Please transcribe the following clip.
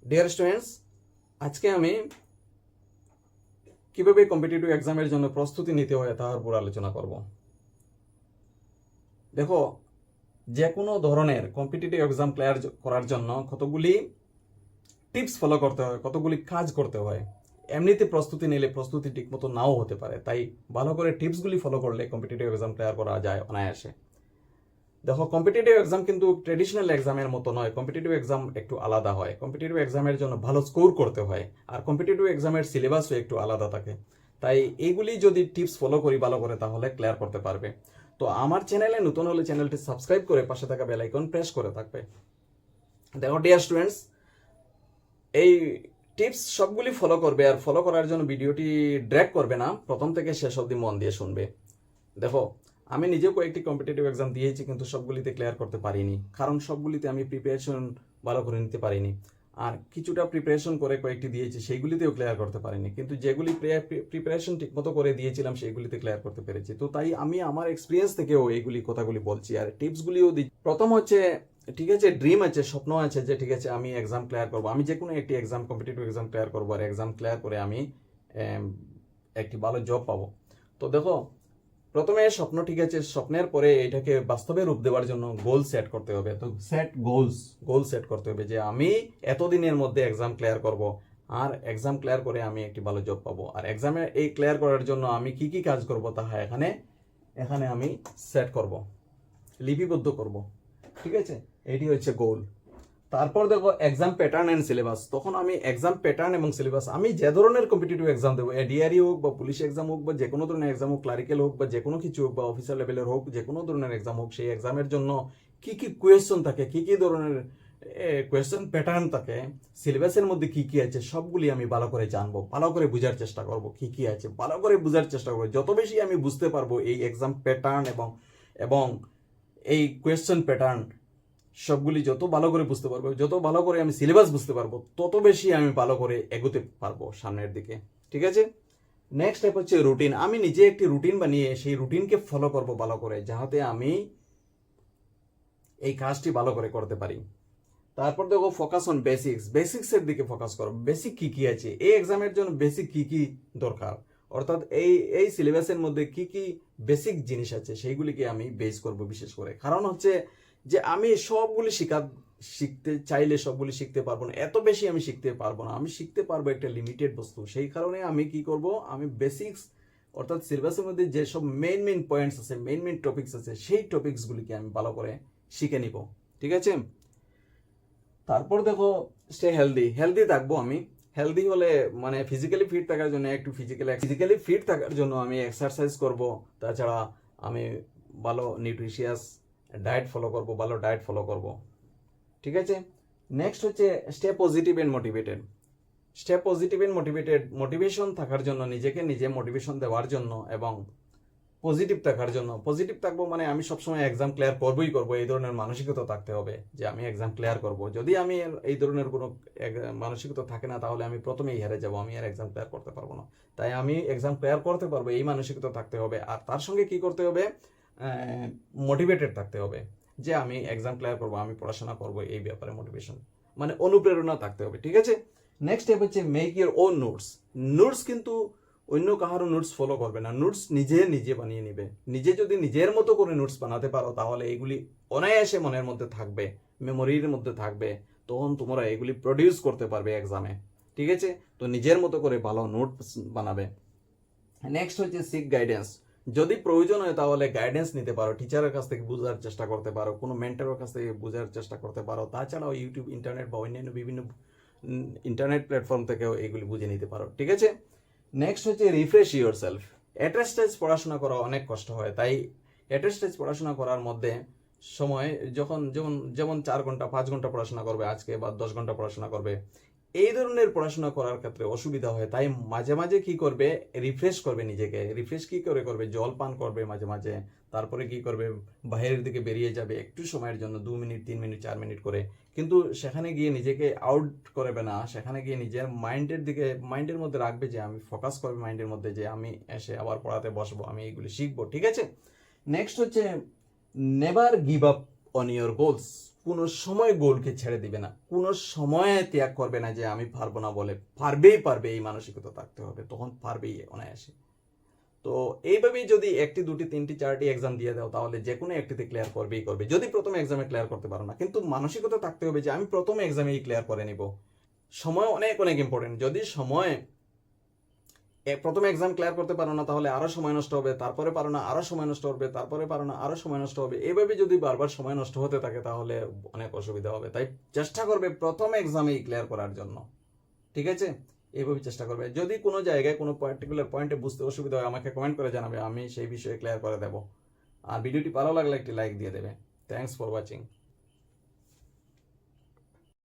Dear students, আজকে আমি কিভাবে কম্পিটিটিভ এক্সামের জন্য প্রস্তুতি নিতে হয় তার উপর আলোচনা করব। দেখো, যে কোনো ধরনের কম্পিটিটিভ এক্সাম ক্লিয়ার করার জন্য কতগুলি টিপস ফলো করতে হয়, কতগুলি কাজ করতে হয়। এমনিতে প্রস্তুতি নিলে প্রস্তুতি ঠিকমতো নাও হতে পারে, তাই ভালো করে টিপসগুলি ফলো করলে কম্পিটিটিভ এক্সাম ক্লিয়ার করা যায় অনায়াসে। দেখো, কম্পিটিটিভ এক্সাম কিন্তু ট্রেডিশনাল এক্সামের মতো নয়। কম্পিটিটিভ এক্সাম একটু আলাদা হয়। কম্পিটিটিভ এক্সামের জন্য ভালো স্কোর করতে হয়, আর কম্পিটিটিভ এক্সামের সিলেবাসও একটু আলাদা থাকে। তাই এইগুলি যদি টিপস ফলো করি ভালো করে, তাহলে ক্লিয়ার করতে পারবে। তো আমার চ্যানেলে নতুন হলে চ্যানেলটি সাবস্ক্রাইব করে পাশে থাকা বেল আইকন প্রেস করে থাকবে। দেখো ডিয়ার স্টুডেন্টস, এই টিপস সবগুলি ফলো করবে, আর ফলো করার জন্য ভিডিওটি ড্র্যাগ করবে না, প্রথম থেকে শেষ অবধি মন দিয়ে শুনবে। দেখো, আমি নিজেও কয়েকটি কম্পিটিটিভ এক্সাম দিয়েছি, কিন্তু সবগুলিতে ক্লিয়ার করতে পারিনি, কারণ সবগুলিতে আমি প্রিপারেশন ভালো করে নিতে পারিনি। আর কিছুটা প্রিপারেশন করে কয়েকটি দিয়েছি, সেইগুলিতেও ক্লিয়ার করতে পারিনি, কিন্তু যেগুলি প্রিপারেশন ঠিকমতো করে দিয়েছিলাম সেইগুলিতে ক্লিয়ার করতে পেরেছি। তো তাই আমি আমার এক্সপিরিয়েন্স থেকেও এইগুলি কথাগুলি বলছি, আর টিপসগুলিও দিই। প্রথম হচ্ছে, ঠিক আছে, ড্রিম আছে, স্বপ্ন আছে যে ঠিক আছে আমি এক্সাম ক্লিয়ার করবো, আমি যে কোনো একটি এক্সাম কম্পিটিটিভ এক্সাম ক্লিয়ার করবো, আর এক্সাম ক্লিয়ার করে আমি একটি ভালো জব পাবো। তো দেখো, প্রথমে স্বপ্ন, ঠিক আছে, স্বপ্নের পরে এটাকে বাস্তবে রূপ দেওয়ার জন্য গোল সেট করতে হবে। তো গোল সেট করতে হবে যে আমি এতদিনের মধ্যে এক্সাম ক্লিয়ার করব, আর এক্সাম ক্লিয়ার করে আমি একটি ভালো জব পাবো। আর এক্সামে এই ক্লিয়ার করার জন্য আমি কি কি কাজ করব তা এখানে আমি সেট করব, লিপিবদ্ধ করব। ঠিক আছে, এটি হচ্ছে গোল। তারপর দেখো এক্সাম প্যাটার্ন অ্যান্ড সিলেবাস। তখন আমি এক্সাম প্যাটার্ন এবং সিলেবাস, আমি যে ধরনের কম্পিটিটিভ এক্সাম দেবো, এডিআরই হোক বা পুলিশ এক্সাম হোক বা যে কোনো ধরনের এক্সাম হোক, ক্লারিক্যাল হোক বা যে কোনো কিছু হোক বা অফিসার লেভেলের হোক, যে কোনো ধরনের এক্সাম হোক, সেই এক্সামের জন্য কি কি কোয়েশ্চন থাকে, কি কি ধরনের কোয়েশ্চন প্যাটার্ন থাকে, সিলেবাসের মধ্যে কি কি আছে, সবগুলি আমি ভালো করে জানবো, ভালো করে বোঝার চেষ্টা করব। কি কি আছে ভালো করে বোঝার চেষ্টা করবো। যত বেশি আমি বুঝতে পারবো এই এক্সাম প্যাটার্ন এবং এই কোয়েশ্চেন প্যাটার্ন সবগুলি যত ভালো করে বুঝতে পারবো, যত ভালো করে আমি সিলেবাস বুঝতে পারবো, তত বেশি আমি ভালো করে এগোতে পারবো সামনের দিকে। ঠিক আছে, নেক্সট স্টেপ হচ্ছে রুটিন। আমি নিজে একটি রুটিন বানিয়ে সেই রুটিনকে ফলো করব ভালো করে, যাহাতে আমি এই কাজটি ভালো করে করতে পারি। তারপর দেখো ফোকাস অন বেসিক্সের দিকে ফোকাস করো। বেসিক কি কি আছে এই এক্সামের জন্য, বেসিক কি কি দরকার, অর্থাৎ এই সিলেবাসের মধ্যে কি কি বেসিক জিনিস আছে সেইগুলিকে আমি বেস করব বিশেষ করে। কারণ হচ্ছে যে আমি সবগুলি শিখতে চাইলে সবগুলি শিখতে পারবো না, এত বেশি আমি শিখতে পারবো না। আমি শিখতে পারবো একটা লিমিটেড বস্তু। সেই কারণে আমি কি করব, আমি বেসিক্স অর্থাৎ সিলেবাসের মধ্যে যেসব মেইন পয়েন্টস আছে, মেইন টপিকস আছে, সেই টপিকসগুলিকে আমি ভালো করে শিখে নিব। ঠিক আছে, তারপর দেখো স্টে হেলদি থাকবো আমি। হেলদি হলে মানে ফিজিক্যালি ফিট থাকার জন্য একটু ফিজিক্যালি ফিট থাকার জন্য আমি এক্সারসাইজ করব। তাছাড়া আমি ভালো নিউট্রিশিয়াস ডায়েট ফলো করব। ঠিক আছে, নেক্সট হচ্ছে স্টে পজিটিভ এন্ড মোটিভেশন থাকার জন্য, নিজে মোটিভেশন দেওয়ার জন্য এবং পজিটিভ থাকবো। মানে আমি সবসময় এক্সাম ক্লিয়ার করবো, এই ধরনের মানসিকতা থাকতে হবে যে আমি এক্সাম ক্লিয়ার করব। যদি আমি এই ধরনের কোনো মানসিকতা থাকে না, তাহলে আমি প্রথমেই হেরে যাব, আমি আর এক্সাম ক্লিয়ার করতে পারবো না। তাই আমি এক্সাম ক্লিয়ার করতে পারবো, এই মানসিকতা থাকতে হবে। আর তার সঙ্গে কি করতে হবে, মোটিভেটেড থাকতে হবে যে আমি এক্সাম ক্লিয়ার করবো, আমি পড়াশোনা করবো, এই ব্যাপারে মোটিভেশন মানে অনুপ্রেরণা থাকতে হবে। ঠিক আছে, নেক্সট স্টেপ হচ্ছে মেক ইউর ওন নোটস কিন্তু অন্য কাহারও নোটস ফলো করবে না, নোটস নিজে বানিয়ে নিবে। নিজে যদি নিজের মতো করে নোটস বানাতে পারো, তাহলে এগুলি অনায়াসে মনের মধ্যে থাকবে, মেমোরির মধ্যে থাকবে, তখন তোমরা এগুলি প্রডিউস করতে পারবে এক্সামে। ঠিক আছে, তো নিজের মতো করে ভালো নোটস বানাবে। নেক্সট হচ্ছে সিক গাইডেন্স। যদি প্রয়োজন হয় তাহলে গাইডেন্স নিতে পারো, টিচারের কাছ থেকে বোঝার চেষ্টা করতে পারো, কোনো মেন্টরের কাছ থেকে বোঝার চেষ্টা করতে পারো। তাছাড়াও ইউটিউব, ইন্টারনেট বা অন্যান্য বিভিন্ন ইন্টারনেট প্ল্যাটফর্ম থেকেও এগুলি বুঝে নিতে পারো। ঠিক আছে, নেক্সট হচ্ছে রিফ্রেশ ইউর সেলফ। অ্যাটেস্টেজ পড়াশোনা করা অনেক কষ্ট হয়, তাই অ্যাটেস্টেজ পড়াশোনা করার মধ্যে সময় যেমন 4 ঘন্টা 5 ঘন্টা পড়াশোনা করবে আজকে, বা 10 ঘন্টা পড়াশোনা করবে, এই ধরনের পড়াশোনা করার ক্ষেত্রে অসুবিধা হয়। তাই মাঝে মাঝে কি করবে, রিফ্রেশ করবে নিজেকে। রিফ্রেশ কি করবে, জল পান করবে মাঝে মাঝে। তারপরে কি করবে, বাইরের দিকে বেরিয়ে যাবে একটু সময়ের জন্য, 2 মিনিট 3 মিনিট 4 মিনিট করে। কিন্তু সেখানে গিয়ে নিজেকে আউট করবে না, সেখানে গিয়ে নিজের মাইন্ডের মধ্যে রাখবে যে আমি ফোকাস করবে মাইন্ডের মধ্যে যে আমি এসে আবার পড়াতে বসবো, আমি এইগুলি শিখবো। ঠিক আছে, নেক্সট হচ্ছে never give up on your goals. কোনো সময় গোলকে ছেড়ে দিবে না, কোনো সময় ত্যাগ করবে না যে আমি পারবো না বলে। পারবে এই মানসিকতা থাকতে হবে, তখন পারবেই অনায়াসে। তো এইভাবেই যদি একটি, দুটি, তিনটি, চারটি এক্সাম দিয়ে দাও, তাহলে যে কোনো একটিতে ক্লিয়ার করবে। যদি প্রথম এক্সামে ক্লিয়ার করতে পারো না, কিন্তু মানসিকতা থাকতে হবে যে আমি প্রথম এক্সামেই ক্লিয়ার করে নিব। সময় অনেক অনেক ইম্পর্টেন্ট। যদি সময় প্রথম এক্সাম ক্লিয়ার করতে পারো না, তাহলে আরো সময় নষ্ট হবে, তারপরে পারো না আরো সময় নষ্ট হবে, তারপরে পারো না আরো সময় নষ্ট হবে। এইভাবে যদি বারবার সময় নষ্ট হতে থাকে, তাহলে অনেক অসুবিধা হবে। তাই চেষ্টা করবে প্রথম এক্সামেই ক্লিয়ার করার জন্য, ঠিক আছে? এইভাবে চেষ্টা করবে। যদি কোনো জায়গায় কোনো পার্টিকুলার পয়েন্টে বুঝতে অসুবিধা হয়, আমাকে কমেন্ট করে জানাবে, আমি সেই বিষয়ে ক্লিয়ার করে দেবো। আর ভিডিওটি ভালো লাগলে একটি লাইক দিয়ে দেবে। Thanks for watching.